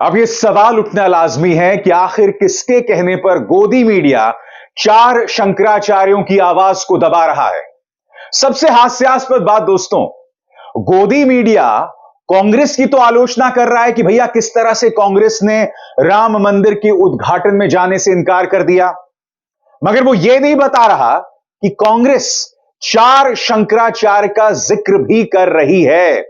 अब यह सवाल उठना लाजमी है कि आखिर किसके कहने पर गोदी मीडिया चार शंकराचार्यों की आवाज को दबा रहा है। सबसे हास्यास्पद बात दोस्तों, गोदी मीडिया कांग्रेस की तो आलोचना कर रहा है कि भैया किस तरह से कांग्रेस ने राम मंदिर के उद्घाटन में जाने से इनकार कर दिया, मगर वो ये नहीं बता रहा कि कांग्रेस चार शंकराचार्य का जिक्र भी कर रही है।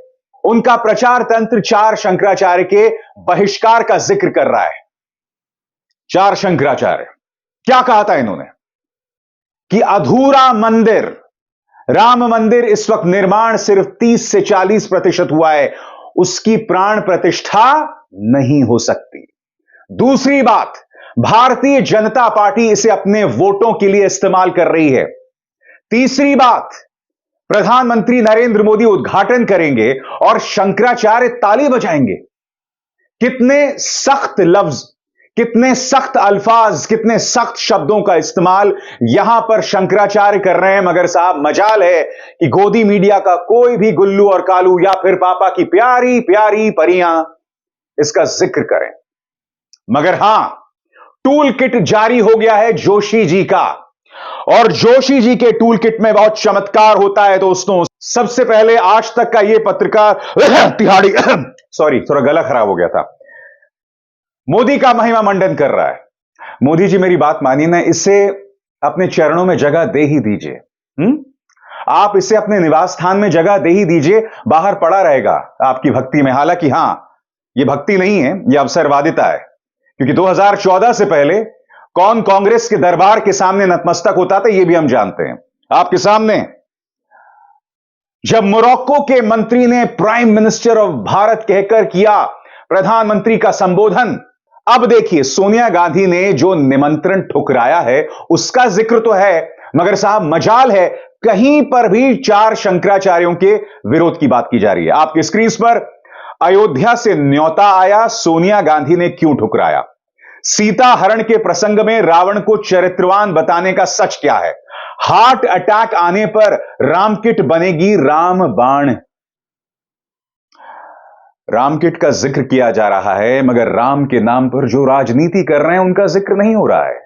उनका प्रचार तंत्र चार शंकराचार्य के बहिष्कार का जिक्र कर रहा है। चार शंकराचार्य क्या कहा था इन्होंने कि अधूरा मंदिर, राम मंदिर इस वक्त निर्माण सिर्फ 30 से 40% हुआ है, उसकी प्राण प्रतिष्ठा नहीं हो सकती। दूसरी बात, भारतीय जनता पार्टी इसे अपने वोटों के लिए इस्तेमाल कर रही है। तीसरी बात, प्रधानमंत्री नरेंद्र मोदी उद्घाटन करेंगे और शंकराचार्य ताली बजाएंगे। कितने सख्त लफ्ज, कितने सख्त अल्फाज, कितने सख्त शब्दों का इस्तेमाल यहां पर शंकराचार्य कर रहे हैं। मगर साहब मजाल है कि गोदी मीडिया का कोई भी गुल्लू और कालू या फिर पापा की प्यारी प्यारी परियां इसका जिक्र करें। मगर हां, टूल किट जारी हो गया है जोशी जी का, और जोशी जी के टूल किट में बहुत चमत्कार होता है दोस्तों। सबसे पहले आज तक का यह पत्रकार तिहाड़ी सॉरी, थोड़ा गला खराब हो गया था, मोदी का महिमा मंडन कर रहा है। मोदी जी मेरी बात मानिए ना, इसे अपने चरणों में जगह दे ही दीजिए। आप इसे अपने निवास स्थान में जगह दे ही दीजिए, बाहर पड़ा रहेगा आपकी भक्ति में। हालांकि हां, यह भक्ति नहीं है, यह अवसरवादिता है, क्योंकि 2014 से पहले कौन कांग्रेस के दरबार के सामने नतमस्तक होता था यह भी हम जानते हैं। आपके सामने जब मोरक्को के मंत्री ने प्राइम मिनिस्टर ऑफ भारत कहकर किया प्रधानमंत्री का संबोधन, अब देखिए सोनिया गांधी ने जो निमंत्रण ठुकराया है उसका जिक्र तो है, मगर साहब मजाल है कहीं पर भी चार शंकराचार्यों के विरोध की बात की जा रही है। आपकी स्क्रीन पर अयोध्या से न्योता आया, सोनिया गांधी ने क्यों ठुकराया? सीता हरण के प्रसंग में रावण को चरित्रवान बताने का सच क्या है? हार्ट अटैक आने पर रामकिट बनेगी राम बाण। रामकिट का जिक्र किया जा रहा है, मगर राम के नाम पर जो राजनीति कर रहे हैं उनका जिक्र नहीं हो रहा है।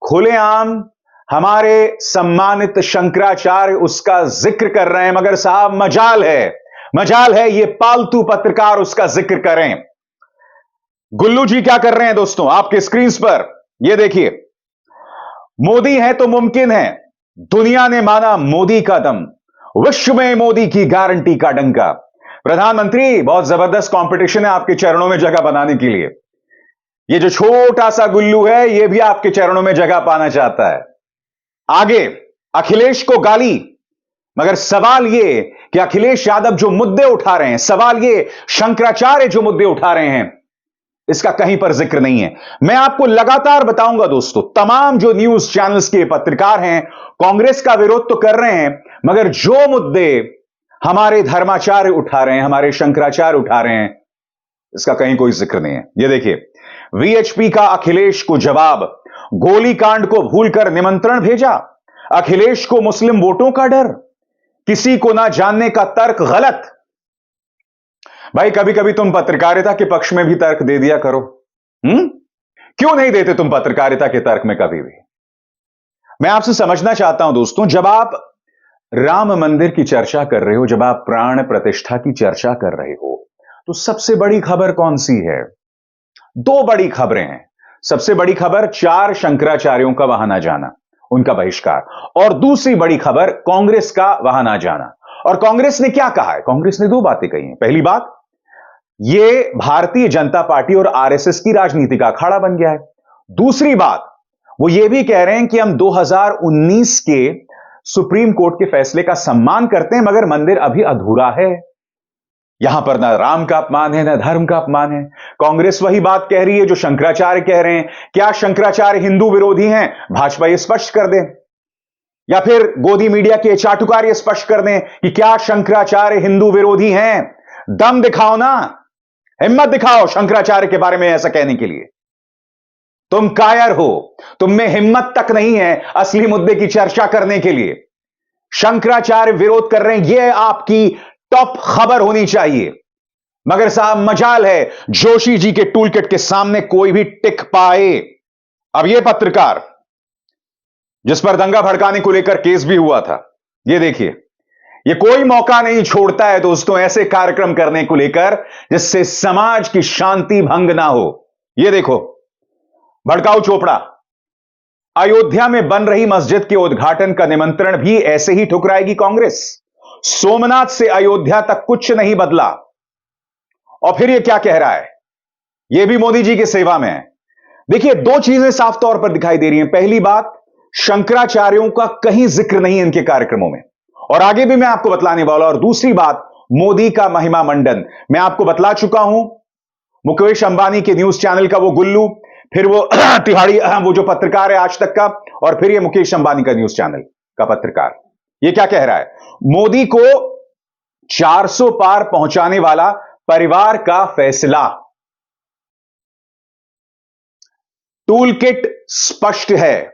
खुलेआम हमारे सम्मानित शंकराचार्य उसका जिक्र कर रहे हैं, मगर साहब मजाल है ये पालतू पत्रकार उसका जिक्र करें। गुल्लू जी क्या कर रहे हैं दोस्तों? आपके स्क्रीन पर यह देखिए, मोदी है तो मुमकिन है, दुनिया ने माना मोदी का दम, विश्व में मोदी की गारंटी का डंका। प्रधानमंत्री, बहुत जबरदस्त कंपटीशन है आपके चरणों में जगह बनाने के लिए। यह जो छोटा सा गुल्लू है यह भी आपके चरणों में जगह पाना चाहता है। आगे अखिलेश को गाली, मगर सवाल यह कि अखिलेश यादव जो मुद्दे उठा रहे हैं, सवाल यह शंकराचार्य जो मुद्दे उठा रहे हैं, इसका कहीं पर जिक्र नहीं है। मैं आपको लगातार बताऊंगा दोस्तों, तमाम जो न्यूज चैनल्स के पत्रकार हैं कांग्रेस का विरोध तो कर रहे हैं, मगर जो मुद्दे हमारे धर्माचार्य उठा रहे हैं, हमारे शंकराचार्य उठा रहे हैं, इसका कहीं कोई जिक्र नहीं है। यह देखिए, वीएचपी का अखिलेश को जवाब, गोलीकांड को भूलकर निमंत्रण भेजा, अखिलेश को मुस्लिम वोटों का डर, किसी को ना जानने का तर्क गलत। भाई कभी कभी तुम पत्रकारिता के पक्ष में भी तर्क दे दिया करो। क्यों नहीं देते तुम पत्रकारिता के तर्क में कभी भी? मैं आपसे समझना चाहता हूं दोस्तों, जब आप राम मंदिर की चर्चा कर रहे हो, जब आप प्राण प्रतिष्ठा की चर्चा कर रहे हो, तो सबसे बड़ी खबर कौन सी है? दो बड़ी खबरें हैं। सबसे बड़ी खबर चार शंकराचार्यों का वहां ना जाना, उनका बहिष्कार, और दूसरी बड़ी खबर कांग्रेस का वहां ना जाना। और कांग्रेस ने क्या कहा है? कांग्रेस ने दो बातें कही हैं। पहली बात, यह भारतीय जनता पार्टी और आरएसएस की राजनीति का अखाड़ा बन गया है। दूसरी बात, वो यह भी कह रहे हैं कि हम 2019 के सुप्रीम कोर्ट के फैसले का सम्मान करते हैं, मगर मंदिर अभी अधूरा है। यहां पर ना राम का अपमान है, ना धर्म का अपमान है। कांग्रेस वही बात कह रही है जो शंकराचार्य कह रहे हैं। क्या शंकराचार्य हिंदू विरोधी हैं? भाजपा यह स्पष्ट कर दे, या फिर गोदी मीडिया के चाटुकार यह स्पष्ट कर दें कि क्या शंकराचार्य हिंदू विरोधी हैं। दम दिखाओ ना, हिम्मत दिखाओ शंकराचार्य के बारे में ऐसा कहने के लिए। तुम कायर हो, तुम में हिम्मत तक नहीं है असली मुद्दे की चर्चा करने के लिए। शंकराचार्य विरोध कर रहे हैं, यह आपकी टॉप खबर होनी चाहिए। मगर साहब मजाल है जोशी जी के टूलकिट के सामने कोई भी टिक पाए। अब यह पत्रकार जिस पर दंगा भड़काने को लेकर केस भी हुआ था, यह देखिए, यह कोई मौका नहीं छोड़ता है दोस्तों ऐसे कार्यक्रम करने को लेकर जिससे समाज की शांति भंग ना हो। यह देखो, भड़काऊ चोपड़ा अयोध्या में बन रही मस्जिद के उद्घाटन का निमंत्रण भी ऐसे ही ठुकराएगी कांग्रेस। सोमनाथ से अयोध्या तक कुछ नहीं बदला। और फिर यह क्या कह रहा है, यह भी मोदी जी की सेवा में है। देखिए, दो चीजें साफ तौर पर दिखाई दे रही हैं। पहली बात, शंकराचार्यों का कहीं जिक्र नहीं है इनके कार्यक्रमों में, और आगे भी मैं आपको बतलाने वाला। और दूसरी बात, मोदी का महिमा मंडन मैं आपको बतला चुका हूं। मुकेश अंबानी के न्यूज चैनल का वो गुल्लू, फिर वो तिहाड़ी वो जो पत्रकार है आज तक का, और फिर ये मुकेश अंबानी का न्यूज चैनल का पत्रकार, ये क्या कह रहा है, मोदी को 400 पार पहुंचाने वाला परिवार का फैसला। टूलकिट स्पष्ट है,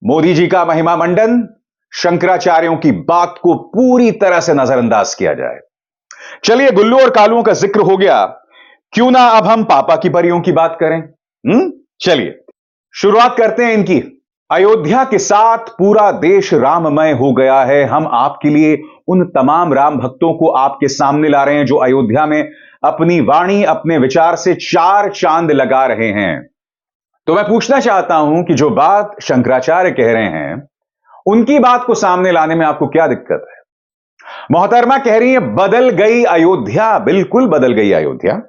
मोदी जी का महिमा मंडन, शंकराचार्यों की बात को पूरी तरह से नजरअंदाज किया जाए। चलिए, गुल्लू और कालुओं का जिक्र हो गया, क्यों ना अब हम पापा की परियों की बात करें। चलिए शुरुआत करते हैं इनकी। अयोध्या के साथ पूरा देश राममय हो गया है। हम आपके लिए उन तमाम राम भक्तों को आपके सामने ला रहे हैं जो अयोध्या में अपनी वाणी, अपने विचार से 4 चांद लगा रहे हैं। तो मैं पूछना चाहता हूं कि जो बात शंकराचार्य कह रहे हैं, उनकी बात को सामने लाने में आपको क्या दिक्कत है? मोहतरमा कह रही है बदल गई अयोध्या। बिल्कुल बदल गई अयोध्या।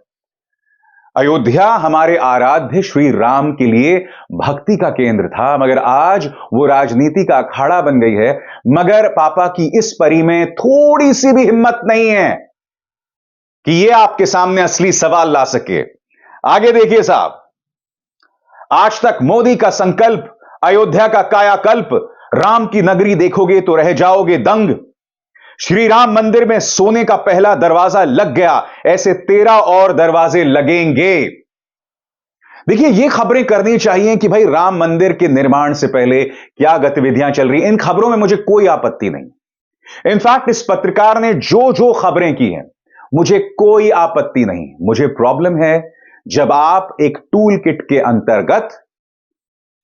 अयोध्या हमारे आराध्य श्री राम के लिए भक्ति का केंद्र था, मगर आज वो राजनीति का अखाड़ा बन गई है। मगर पापा की इस परी में थोड़ी सी भी हिम्मत नहीं है कि ये आपके सामने असली सवाल ला सके। आगे देखिए साहब, आज तक मोदी का संकल्प, अयोध्या का कायाकल्प, राम की नगरी देखोगे तो रह जाओगे दंग। श्री राम मंदिर में सोने का पहला दरवाजा लग गया, ऐसे 13 और दरवाजे लगेंगे। देखिए, ये खबरें करनी चाहिए कि भाई राम मंदिर के निर्माण से पहले क्या गतिविधियां चल रही हैं। इन खबरों में मुझे कोई आपत्ति नहीं। इनफैक्ट इस पत्रकार ने जो जो खबरें की हैं, मुझे कोई आपत्ति नहीं। मुझे प्रॉब्लम है जब आप एक टूल किट के अंतर्गत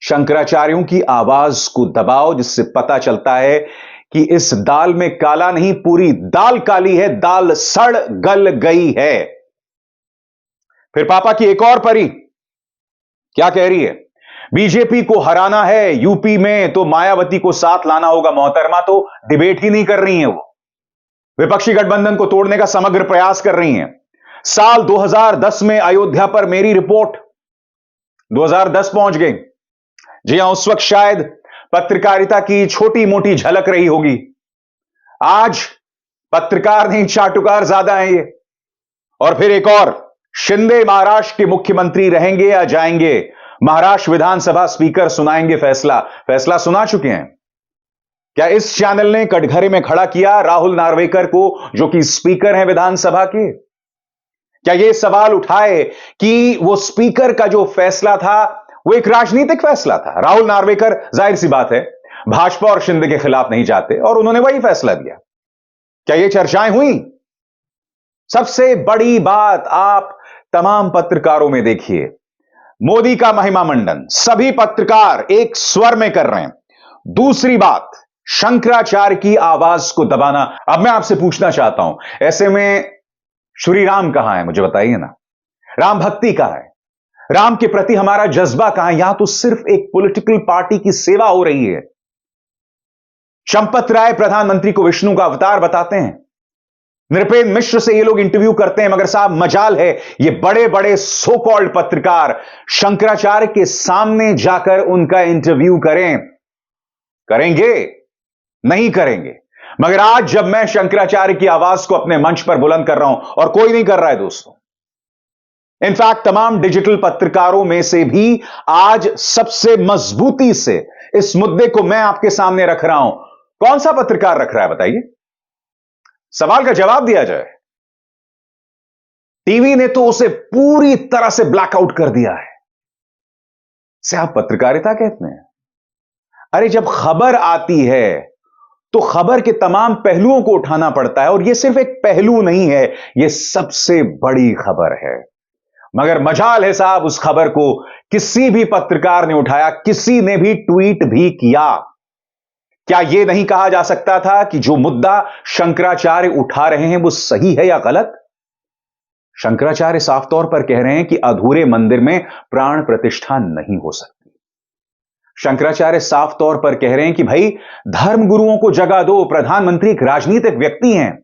शंकराचार्यों की आवाज को दबाओ, जिससे पता चलता है कि इस दाल में काला नहीं, पूरी दाल काली है, दाल सड़ गल गई है। फिर पापा की एक और परी क्या कह रही है, बीजेपी को हराना है यूपी में तो मायावती को साथ लाना होगा। मोहतरमा तो डिबेट ही नहीं कर रही हैं, वो विपक्षी गठबंधन को तोड़ने का समग्र प्रयास कर रही हैं। साल 2010 में अयोध्या पर मेरी रिपोर्ट 2010 पहुंच गई। जी हां, उस वक्त शायद पत्रकारिता की छोटी मोटी झलक रही होगी। आज पत्रकार नहीं, चाटुकार ज्यादा हैं ये। और फिर एक और, शिंदे महाराष्ट्र के मुख्यमंत्री रहेंगे या जाएंगे, महाराष्ट्र विधानसभा स्पीकर सुनाएंगे फैसला। फैसला सुना चुके हैं। क्या इस चैनल ने कटघरे में खड़ा किया राहुल नार्वेकर को, जो कि स्पीकर हैं विधानसभा के? क्या यह सवाल उठाए कि वो स्पीकर का जो फैसला था वो एक राजनीतिक फैसला था? राहुल नार्वेकर जाहिर सी बात है भाजपा और शिंदे के खिलाफ नहीं जाते, और उन्होंने वही फैसला दिया। क्या ये चर्चाएं हुई? सबसे बड़ी बात आप तमाम पत्रकारों में देखिए, मोदी का महिमा मंडन सभी पत्रकार एक स्वर में कर रहे हैं। दूसरी बात, शंकराचार्य की आवाज को दबाना। अब मैं आपसे पूछना चाहता हूं, ऐसे में श्री राम कहां है? मुझे बताइए ना, राम भक्ति कहां है? राम के प्रति हमारा जज्बा कहां है? यहां तो सिर्फ एक पॉलिटिकल पार्टी की सेवा हो रही है। चंपत राय प्रधानमंत्री को विष्णु का अवतार बताते हैं, नृपेंद्र मिश्र से ये लोग इंटरव्यू करते हैं, मगर साहब मजाल है ये बड़े बड़े सो कॉल्ड पत्रकार शंकराचार्य के सामने जाकर उनका इंटरव्यू करेंगे? नहीं करेंगे। मगर आज जब मैं शंकराचार्य की आवाज को अपने मंच पर बुलंद कर रहा हूं, और कोई नहीं कर रहा है दोस्तों, इनफैक्ट तमाम डिजिटल पत्रकारों में से भी आज सबसे मजबूती से इस मुद्दे को मैं आपके सामने रख रहा हूं। कौन सा पत्रकार रख रहा है बताइए? सवाल का जवाब दिया जाए। टीवी ने तो उसे पूरी तरह से ब्लैकआउट कर दिया है। इसे आप पत्रकारिता कहते हैं? अरे जब खबर आती है तो खबर के तमाम पहलुओं को उठाना पड़ता है, और यह सिर्फ एक पहलू नहीं है, यह सबसे बड़ी खबर है। मगर मजाल है साहब, उस खबर को किसी भी पत्रकार ने उठाया, किसी ने भी ट्वीट भी किया। क्या यह नहीं कहा जा सकता था कि जो मुद्दा शंकराचार्य उठा रहे हैं वो सही है या गलत? शंकराचार्य साफ तौर पर कह रहे हैं कि अधूरे मंदिर में प्राण प्रतिष्ठा नहीं हो सकती। शंकराचार्य साफ तौर पर कह रहे हैं कि भाई, धर्म गुरुओं को जगह दो, प्रधानमंत्री एक राजनीतिक व्यक्ति हैं,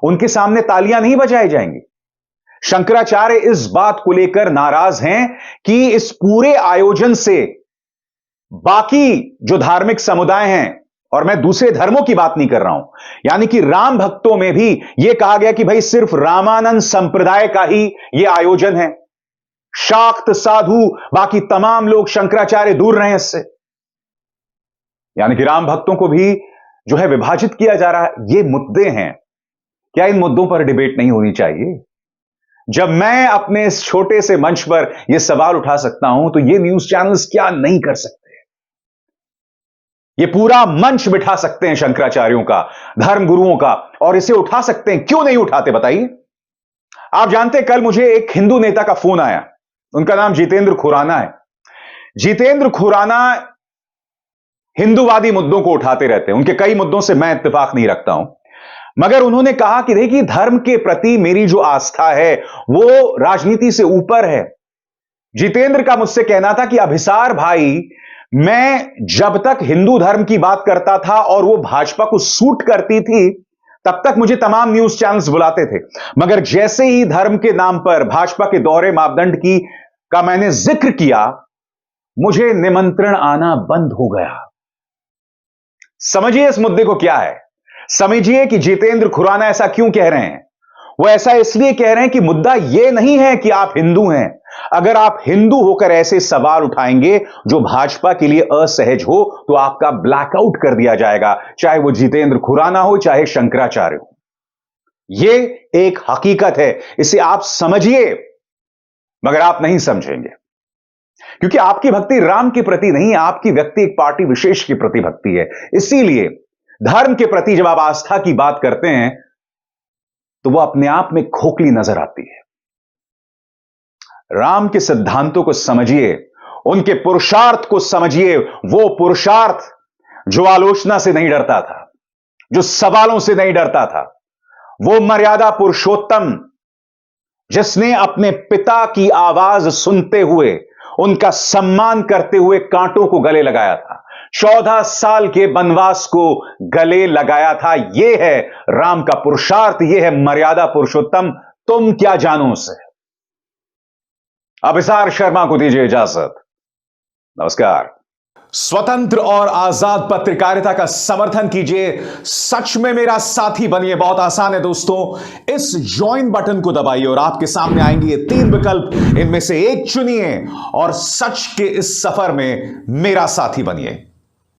उनके सामने तालियां नहीं बजाई जाएंगी। शंकराचार्य इस बात को लेकर नाराज हैं कि इस पूरे आयोजन से बाकी जो धार्मिक समुदाय हैं, और मैं दूसरे धर्मों की बात नहीं कर रहा हूं, यानी कि राम भक्तों में भी यह कहा गया कि भाई सिर्फ रामानंद संप्रदाय का ही यह आयोजन है, शाक्त साधु बाकी तमाम लोग शंकराचार्य दूर रहे इससे। यानी कि राम भक्तों को भी जो है विभाजित किया जा रहा है। ये मुद्दे हैं, क्या इन मुद्दों पर डिबेट नहीं होनी चाहिए? जब मैं अपने इस छोटे से मंच पर यह सवाल उठा सकता हूं, तो ये न्यूज चैनल्स क्या नहीं कर सकते? ये पूरा मंच बिठा सकते हैं शंकराचार्यों का, धर्म गुरुओं का, और इसे उठा सकते हैं। क्यों नहीं उठाते बताइए? आप जानते हैं, कल मुझे एक हिंदू नेता का फोन आया, उनका नाम जितेंद्र खुराना है। जितेंद्र खुराना हिंदूवादी मुद्दों को उठाते रहते हैं, उनके कई मुद्दों से मैं इत्तेफाक नहीं रखता हूं, मगर उन्होंने कहा कि देखिए, धर्म के प्रति मेरी जो आस्था है वो राजनीति से ऊपर है। जितेंद्र का मुझसे कहना था कि अभिसार भाई, मैं जब तक हिंदू धर्म की बात करता था और वो भाजपा को सूट करती थी, तब तक मुझे तमाम न्यूज चैनल्स बुलाते थे, मगर जैसे ही धर्म के नाम पर भाजपा के दोहरे मापदंड का मैंने जिक्र किया, मुझे निमंत्रण आना बंद हो गया। समझिए इस मुद्दे को क्या है, समझिए कि जितेंद्र खुराना ऐसा क्यों कह रहे हैं। वो ऐसा इसलिए कह रहे हैं कि मुद्दा यह नहीं है कि आप हिंदू हैं। अगर आप हिंदू होकर ऐसे सवाल उठाएंगे जो भाजपा के लिए असहज हो, तो आपका ब्लैकआउट कर दिया जाएगा, चाहे वो जितेंद्र खुराना हो, चाहे शंकराचार्य हो। यह एक हकीकत है, इसे आप समझिए, मगर आप नहीं समझेंगे, क्योंकि आपकी भक्ति राम के प्रति नहीं, आपकी व्यक्ति एक पार्टी विशेष के प्रति भक्ति है। इसीलिए धर्म के प्रति जब आप आस्था की बात करते हैं, तो वो अपने आप में खोखली नजर आती है। राम के सिद्धांतों को समझिए, उनके पुरुषार्थ को समझिए, वो पुरुषार्थ जो आलोचना से नहीं डरता था, जो सवालों से नहीं डरता था, वो मर्यादा पुरुषोत्तम जिसने अपने पिता की आवाज सुनते हुए, उनका सम्मान करते हुए कांटों को गले लगाया था, 14 साल के वनवास को गले लगाया था। यह है राम का पुरुषार्थ, यह है मर्यादा पुरुषोत्तम। तुम क्या जानो उसे? अभिसार शर्मा को दीजिए इजाजत। नमस्कार। स्वतंत्र और आजाद पत्रकारिता का समर्थन कीजिए, सच में मेरा साथी बनिए। बहुत आसान है दोस्तों, इस ज्वाइन बटन को दबाइए और आपके सामने आएंगे ये 3 विकल्प, इनमें से एक चुनिए और सच के इस सफर में मेरा साथी बनिए।